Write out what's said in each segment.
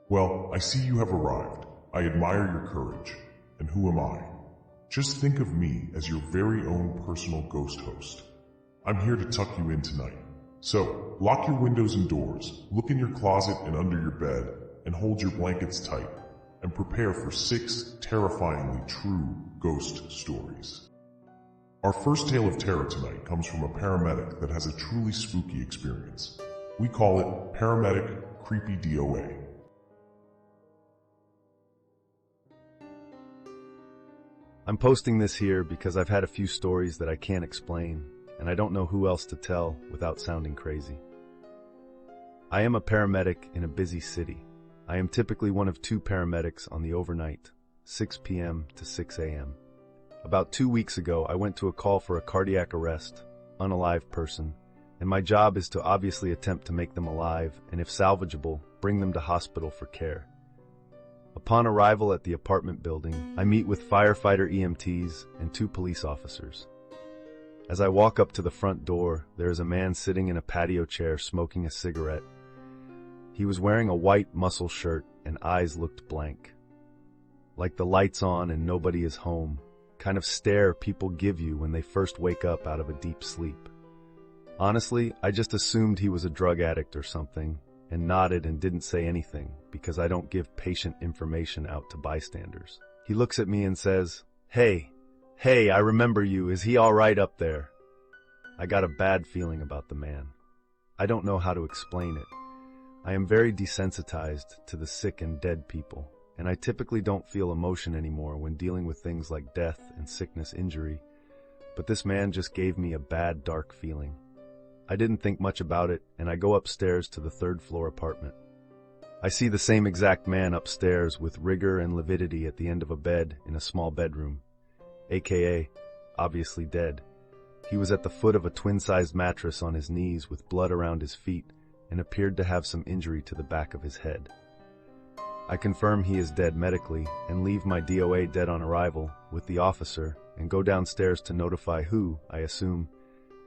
Well, I see you have arrived. I admire your courage. And who am I? Just think of me as your very own personal ghost host. I'm here to tuck you in tonight. So, lock your windows and doors, look in your closet and under your bed, and hold your blankets tight, and prepare for 6 terrifyingly true ghost stories. Our first tale of terror tonight comes from a paramedic that has a truly spooky experience. We call it Paramedic Creepy DOA. I'm posting this here because I've had a few stories that I can't explain, and I don't know who else to tell without sounding crazy. I am a paramedic in a busy city. I am typically one of 2 paramedics on the overnight, 6 p.m. to 6 a.m. About 2 weeks ago, I went to a call for a cardiac arrest, unalive person, and my job is to obviously attempt to make them alive, and if salvageable, bring them to hospital for care. Upon arrival at the apartment building, I meet with firefighter EMTs and 2 police officers. As I walk up to the front door, there is a man sitting in a patio chair smoking a cigarette. He was wearing a white muscle shirt and eyes looked blank. Like the lights on and nobody is home, kind of stare people give you when they first wake up out of a deep sleep. Honestly, I just assumed he was a drug addict or something, and nodded and didn't say anything because I don't give patient information out to bystanders. He looks at me and says, Hey, I remember you. Is he all right up there?" I got a bad feeling about the man. I don't know how to explain it. I am very desensitized to the sick and dead people, and I typically don't feel emotion anymore when dealing with things like death and sickness injury, but this man just gave me a bad, dark feeling. I didn't think much about it, and I go upstairs to the 3rd floor apartment. I see the same exact man upstairs with rigor and lividity at the end of a bed in a small bedroom, aka obviously dead. He was at the foot of a twin-sized mattress on his knees with blood around his feet and appeared to have some injury to the back of his head. I confirm he is dead medically and leave my DOA dead on arrival with the officer and go downstairs to notify who, I assume,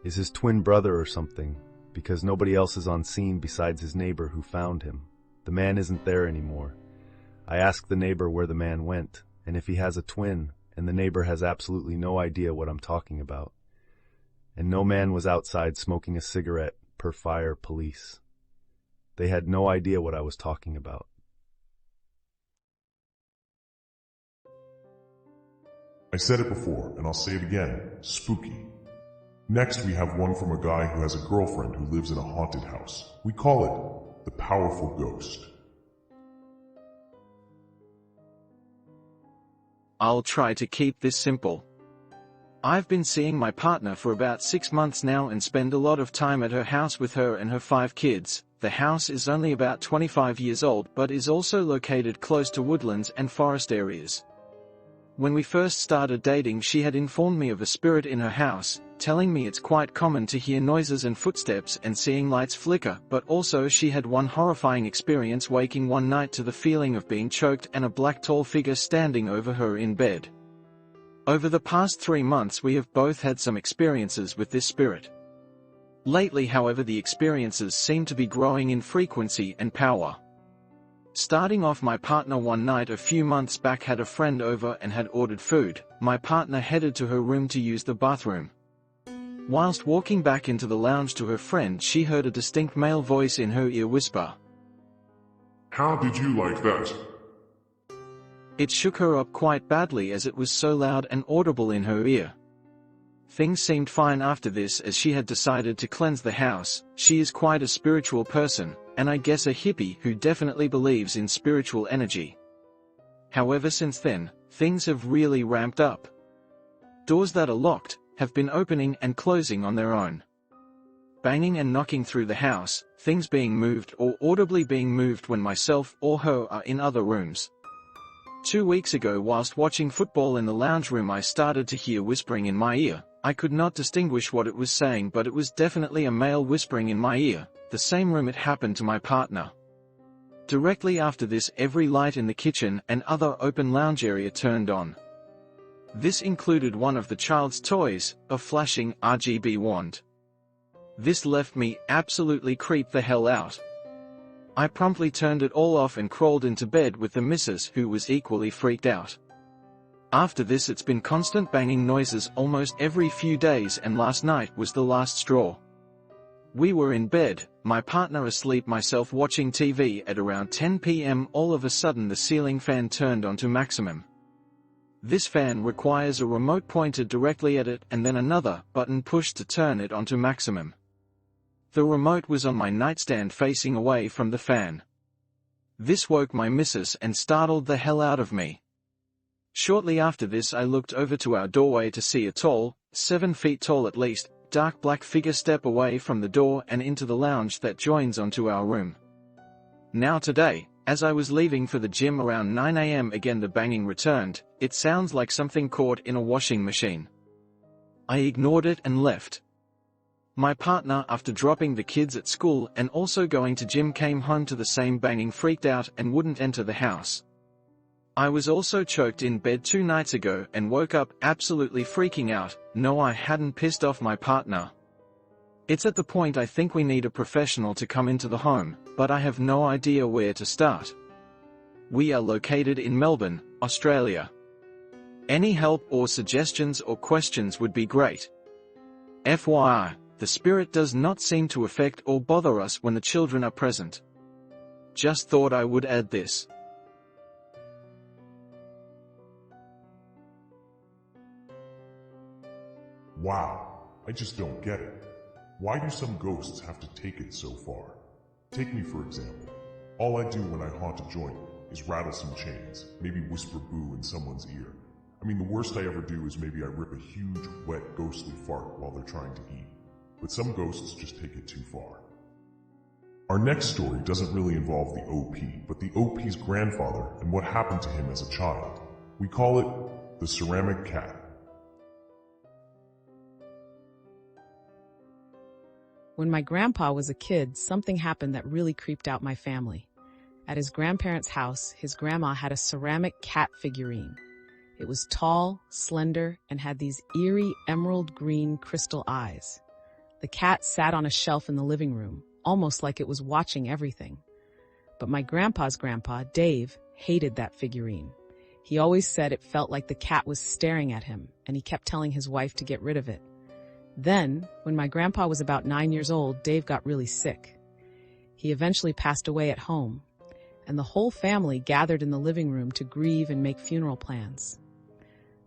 is his twin brother or something, because nobody else is on scene besides his neighbor who found him. The man isn't there anymore. I ask the neighbor where the man went, and if he has a twin, and the neighbor has absolutely no idea what I'm talking about. And no man was outside smoking a cigarette, per fire police. They had no idea what I was talking about. I said it before, and I'll say it again, spooky. Next, we have one from a guy who has a girlfriend who lives in a haunted house. We call it the powerful ghost. I'll try to keep this simple. I've been seeing my partner for about 6 months now and spend a lot of time at her house with her and her 5 kids. The house is only about 25 years old but is also located close to woodlands and forest areas. When we first started dating, she had informed me of a spirit in her house, telling me it's quite common to hear noises and footsteps and seeing lights flicker, but also she had one horrifying experience waking one night to the feeling of being choked and a black tall figure standing over her in bed. Over the past 3 months we have both had some experiences with this spirit. Lately, however, the experiences seem to be growing in frequency and power. Starting off, my partner one night a few months back had a friend over and had ordered food. My partner headed to her room to use the bathroom. Whilst walking back into the lounge to her friend, she heard a distinct male voice in her ear whisper, "How did you like that?" It shook her up quite badly as it was so loud and audible in her ear. Things seemed fine after this, as she had decided to cleanse the house. She is quite a spiritual person, and I guess a hippie who definitely believes in spiritual energy. However, since then, things have really ramped up. Doors that are locked have been opening and closing on their own. Banging and knocking through the house, things being moved or audibly being moved when myself or her are in other rooms. 2 weeks ago, whilst watching football in the lounge room, I started to hear whispering in my ear. I could not distinguish what it was saying, but it was definitely a male whispering in my ear. The same room it happened to my partner. Directly after this, every light in the kitchen and other open lounge area turned on. This included one of the child's toys, a flashing RGB wand. This left me absolutely creeped the hell out. I promptly turned it all off and crawled into bed with the missus, who was equally freaked out. After this it's been constant banging noises almost every few days, and last night was the last straw. We were in bed, my partner asleep, myself watching TV. At around 10 p.m. all of a sudden the ceiling fan turned onto maximum. This fan requires a remote pointed directly at it and then another button pushed to turn it onto maximum. The remote was on my nightstand facing away from the fan. This woke my missus and startled the hell out of me. Shortly after this I looked over to our doorway to see a tall, 7 feet tall at least, dark black figure step away from the door and into the lounge that joins onto our room. Now today, as I was leaving for the gym around 9 a.m. again the banging returned. It sounds like something caught in a washing machine. I ignored it and left. My partner, after dropping the kids at school and also going to gym, came home to the same banging, freaked out and wouldn't enter the house. I was also choked in bed 2 nights ago and woke up absolutely freaking out. No, I hadn't pissed off my partner. It's at the point I think we need a professional to come into the home, but I have no idea where to start. We are located in Melbourne, Australia. Any help or suggestions or questions would be great. FYI, the spirit does not seem to affect or bother us when the children are present. Just thought I would add this. Wow, I just don't get it. Why do some ghosts have to take it so far? Take me for example. All I do when I haunt a joint is rattle some chains, maybe whisper boo in someone's ear. I mean, the worst I ever do is maybe I rip a huge, wet, ghostly fart while they're trying to eat. But some ghosts just take it too far. Our next story doesn't really involve the OP, but the OP's grandfather and what happened to him as a child. We call it the ceramic cat. When my grandpa was a kid, something happened that really creeped out my family. At his grandparents' house, his grandma had a ceramic cat figurine. It was tall, slender, and had these eerie emerald green crystal eyes. The cat sat on a shelf in the living room, almost like it was watching everything. But my grandpa's grandpa, Dave, hated that figurine. He always said it felt like the cat was staring at him, and he kept telling his wife to get rid of it. Then, when my grandpa was about 9 years old, Dave got really sick. He eventually passed away at home, and the whole family gathered in the living room to grieve and make funeral plans.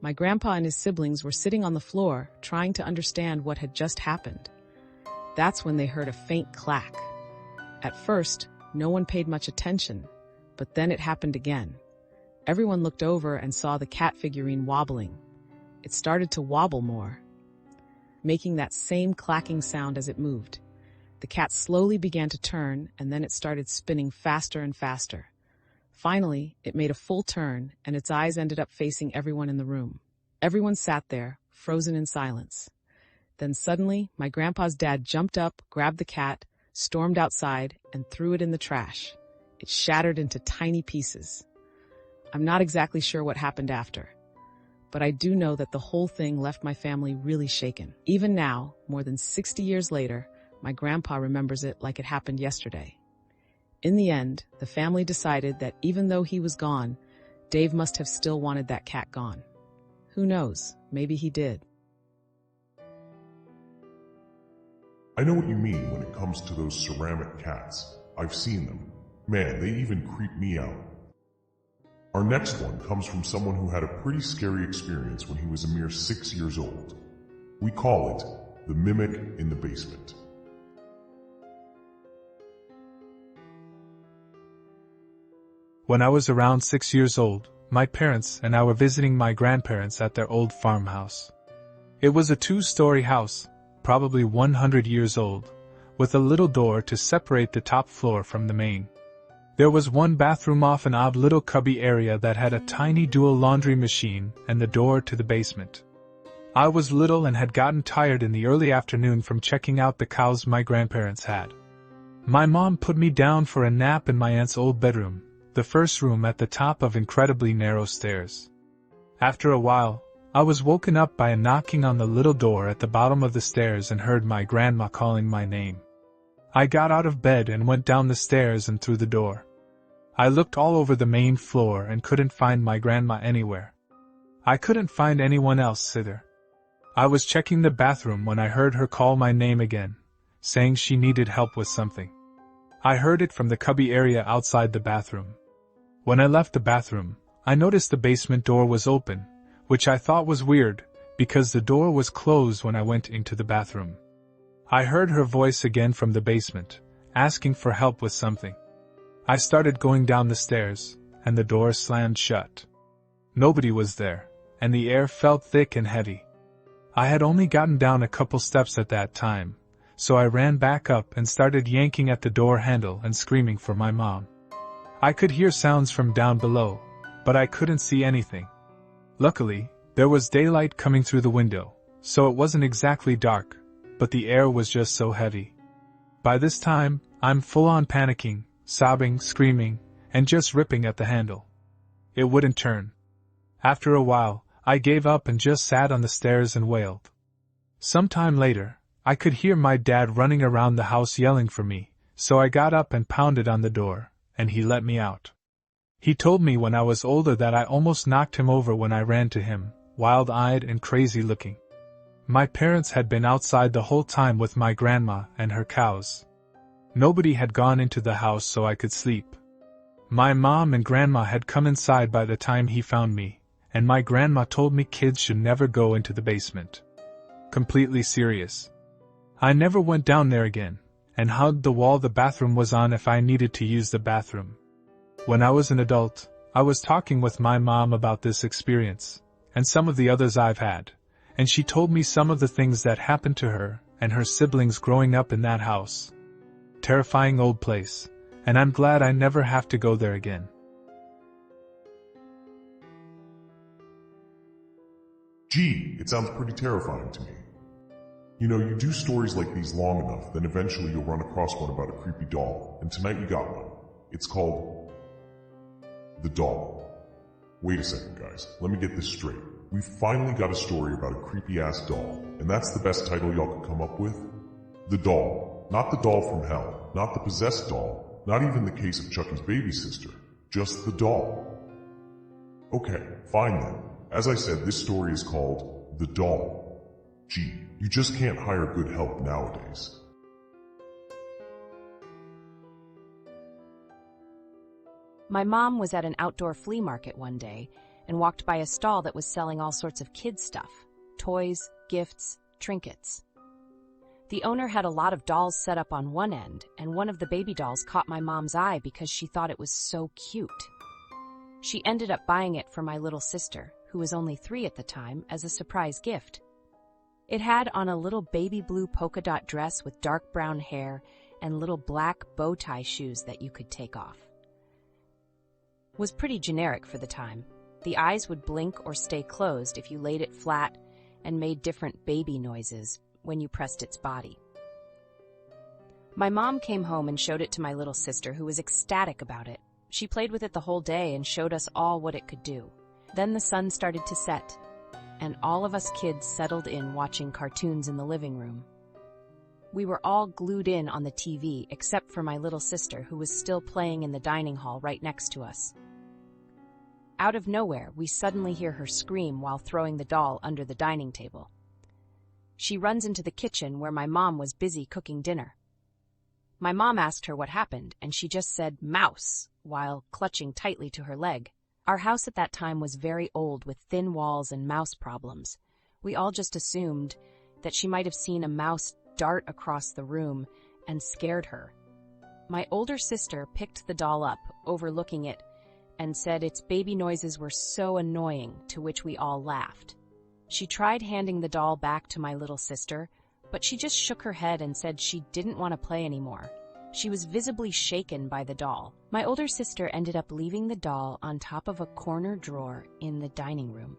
My grandpa and his siblings were sitting on the floor, trying to understand what had just happened. That's when they heard a faint clack. At first, no one paid much attention, but then it happened again. Everyone looked over and saw the cat figurine wobbling. It started to wobble more, making that same clacking sound as it moved. The cat slowly began to turn, and then it started spinning faster and faster. Finally, it made a full turn, and its eyes ended up facing everyone in the room. Everyone sat there, frozen in silence. Then suddenly, my grandpa's dad jumped up, grabbed the cat, stormed outside, and threw it in the trash. It shattered into tiny pieces. I'm not exactly sure what happened after, but I do know that the whole thing left my family really shaken. Even now, more than 60 years later, my grandpa remembers it like it happened yesterday. In the end, the family decided that even though he was gone, Dave must have still wanted that cat gone. Who knows, maybe he did. I know what you mean when it comes to those ceramic cats. I've seen them. Man, they even creep me out. Our next one comes from someone who had a pretty scary experience when he was a mere 6 years old. We call it the mimic in the basement. When I was around 6 years old, my parents and I were visiting my grandparents at their old farmhouse. It was a 2-story house, probably 100 years old, with a little door to separate the top floor from the main. There was one bathroom off an odd little cubby area that had a tiny dual laundry machine and the door to the basement. I was little and had gotten tired in the early afternoon from checking out the cows my grandparents had. My mom put me down for a nap in my aunt's old bedroom, the first room at the top of incredibly narrow stairs. After a while, I was woken up by a knocking on the little door at the bottom of the stairs and heard my grandma calling my name. I got out of bed and went down the stairs and through the door. I looked all over the main floor and couldn't find my grandma anywhere. I couldn't find anyone else either. I was checking the bathroom when I heard her call my name again, saying she needed help with something. I heard it from the cubby area outside the bathroom. When I left the bathroom, I noticed the basement door was open, which I thought was weird, because the door was closed when I went into the bathroom. I heard her voice again from the basement, asking for help with something. I started going down the stairs, and the door slammed shut. Nobody was there, and the air felt thick and heavy. I had only gotten down a couple steps at that time, so I ran back up and started yanking at the door handle and screaming for my mom. I could hear sounds from down below, but I couldn't see anything. Luckily, there was daylight coming through the window, so it wasn't exactly dark, but the air was just so heavy. By this time, I'm full-on panicking, sobbing, screaming, and just ripping at the handle. It wouldn't turn. After a while, I gave up and just sat on the stairs and wailed. Sometime later, I could hear my dad running around the house yelling for me, so I got up and pounded on the door, and he let me out. He told me when I was older that I almost knocked him over when I ran to him, wild-eyed and crazy-looking. My parents had been outside the whole time with my grandma and her cows. Nobody had gone into the house so I could sleep. My mom and grandma had come inside by the time he found me, and my grandma told me kids should never go into the basement. Completely serious. I never went down there again, and hugged the wall the bathroom was on if I needed to use the bathroom. When I was an adult, I was talking with my mom about this experience, and some of the others I've had, and she told me some of the things that happened to her and her siblings growing up in that house. Terrifying old place, and I'm glad I never have to go there again. Gee, it sounds pretty terrifying to me. You know, you do stories like these long enough, then eventually you'll run across one about a creepy doll, and tonight we got one. It's called The Doll. Wait a second, guys. Let me get this straight. We've finally got a story about a creepy-ass doll, and that's the best title y'all could come up with? The Doll. Not the doll from hell, not the possessed doll, not even the case of Chucky's baby sister. Just the doll. Okay, fine then. As I said, this story is called The Doll. Gee, you just can't hire good help nowadays. My mom was at an outdoor flea market one day and walked by a stall that was selling all sorts of kids' stuff, toys, gifts, trinkets. The owner had a lot of dolls set up on one end, and one of the baby dolls caught my mom's eye because she thought it was so cute. She ended up buying it for my little sister, who was only 3 at the time, as a surprise gift. It had on a little baby blue polka dot dress with dark brown hair and little black bow tie shoes that you could take off. Was pretty generic for the time. The eyes would blink or stay closed if you laid it flat and made different baby noises when you pressed its body. My mom came home and showed it to my little sister, who was ecstatic about it. She played with it the whole day and showed us all what it could do. Then the sun started to set, and all of us kids settled in watching cartoons in the living room. We were all glued in on the TV except for my little sister, who was still playing in the dining hall right next to us. Out of nowhere, we suddenly hear her scream while throwing the doll under the dining table. She runs into the kitchen where my mom was busy cooking dinner. My mom asked her what happened, and she just said, "Mouse," while clutching tightly to her leg. Our house at that time was very old with thin walls and mouse problems. We all just assumed that she might have seen a mouse dart across the room and scared her. My older sister picked the doll up, overlooking it, and said its baby noises were so annoying, to which we all laughed. She tried handing the doll back to my little sister, but she just shook her head and said she didn't want to play anymore. She was visibly shaken by the doll. My older sister ended up leaving the doll on top of a corner drawer in the dining room.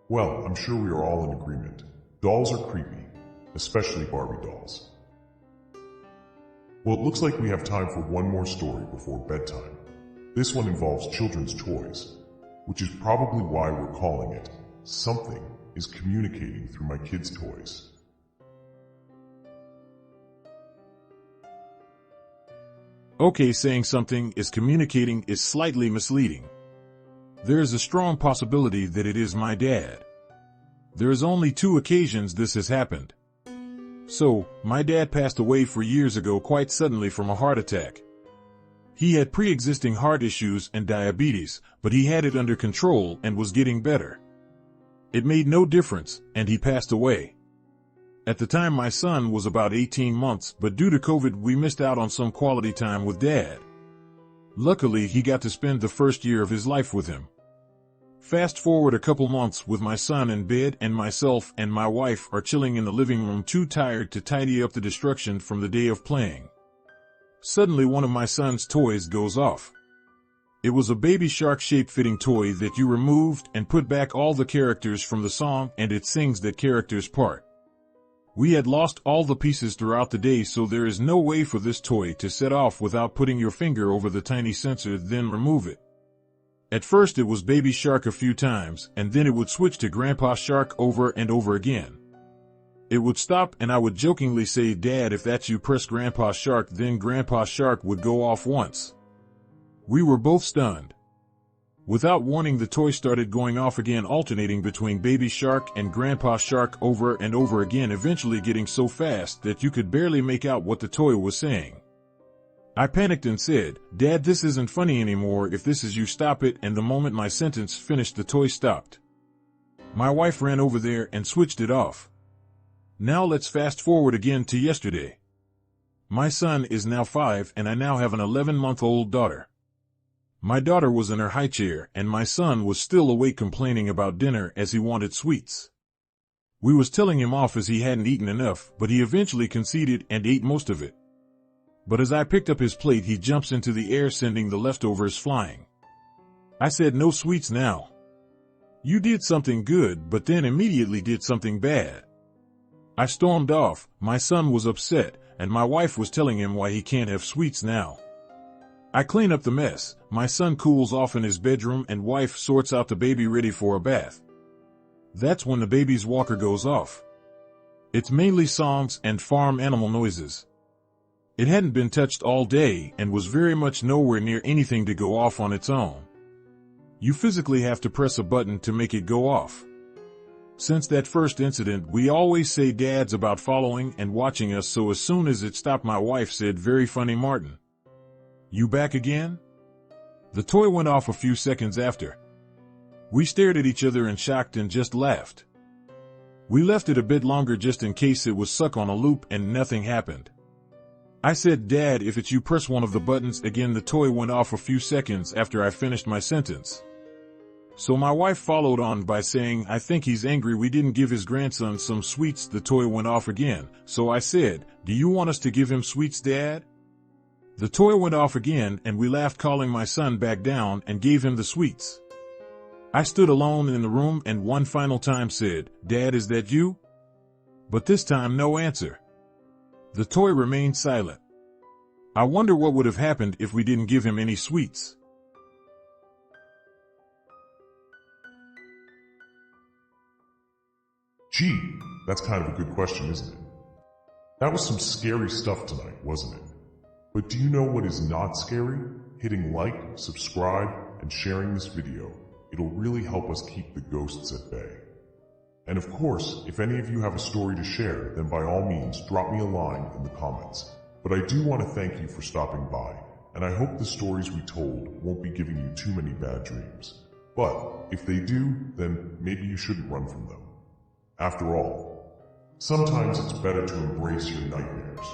Well, I'm sure we are all in agreement. Dolls are creepy, especially Barbie dolls. Well, it looks like we have time for one more story before bedtime. This one involves children's toys, which is probably why we're calling it Something is Communicating Through My Kids' Toys. Okay, saying something is communicating is slightly misleading. There is a strong possibility that it is my dad. There is only 2 occasions this has happened. So, my dad passed away 4 years ago quite suddenly from a heart attack. He had pre-existing heart issues and diabetes, but he had it under control and was getting better. It made no difference, and he passed away. At the time my son was about 18 months, but due to COVID we missed out on some quality time with Dad. Luckily he got to spend the first year of his life with him. Fast forward a couple months with my son in bed and myself and my wife are chilling in the living room too tired to tidy up the destruction from the day of playing. Suddenly one of my son's toys goes off. It was a baby shark-shaped fitting toy that you removed and put back all the characters from the song and it sings that character's part. We had lost all the pieces throughout the day, so there is no way for this toy to set off without putting your finger over the tiny sensor, then remove it. At first it was Baby Shark a few times, and then it would switch to Grandpa Shark over and over again. It would stop and I would jokingly say, "Dad, if that's you, press Grandpa Shark," then Grandpa Shark would go off once. We were both stunned. Without warning, the toy started going off again, alternating between Baby Shark and Grandpa Shark over and over again, eventually getting so fast that you could barely make out what the toy was saying. I panicked and said, "Dad, this isn't funny anymore. If this is you, stop it," and the moment my sentence finished, the toy stopped. My wife ran over there and switched it off. Now let's fast forward again to yesterday. My son is now 5 and I now have an 11-month-old daughter. My daughter was in her high chair and my son was still awake complaining about dinner as he wanted sweets. We was telling him off as he hadn't eaten enough, but he eventually conceded and ate most of it. But as I picked up his plate, he jumps into the air, sending the leftovers flying. I said, "No sweets now. You did something good, but then immediately did something bad." I stormed off. My son was upset, and my wife was telling him why he can't have sweets now. I clean up the mess. My son cools off in his bedroom and wife sorts out the baby ready for a bath. That's when the baby's walker goes off. It's mainly songs and farm animal noises. It hadn't been touched all day and was very much nowhere near anything to go off on its own. You physically have to press a button to make it go off. Since that first incident, we always say Dad's about following and watching us, so as soon as it stopped, my wife said, "Very funny, Martin. You back again?" The toy went off a few seconds after. We stared at each other in shock and just laughed. We left it a bit longer just in case it was stuck on a loop and nothing happened. I said, "Dad, if it's you, press one of the buttons." Again, the toy went off a few seconds after I finished my sentence. So my wife followed on by saying, "I think he's angry we didn't give his grandson some sweets." The toy went off again. So I said, "Do you want us to give him sweets, Dad?" The toy went off again and we laughed, calling my son back down and gave him the sweets. I stood alone in the room and one final time said, "Dad, is that you?" But this time no answer. The toy remained silent. I wonder what would have happened if we didn't give him any sweets. Gee, that's kind of a good question, isn't it? That was some scary stuff tonight, wasn't it? But do you know what is not scary? Hitting like, subscribe, and sharing this video. It'll really help us keep the ghosts at bay. And of course, if any of you have a story to share, then by all means drop me a line in the comments. But I do want to thank you for stopping by, and I hope the stories we told won't be giving you too many bad dreams. But if they do, then maybe you shouldn't run from them. After all, sometimes it's better to embrace your nightmares.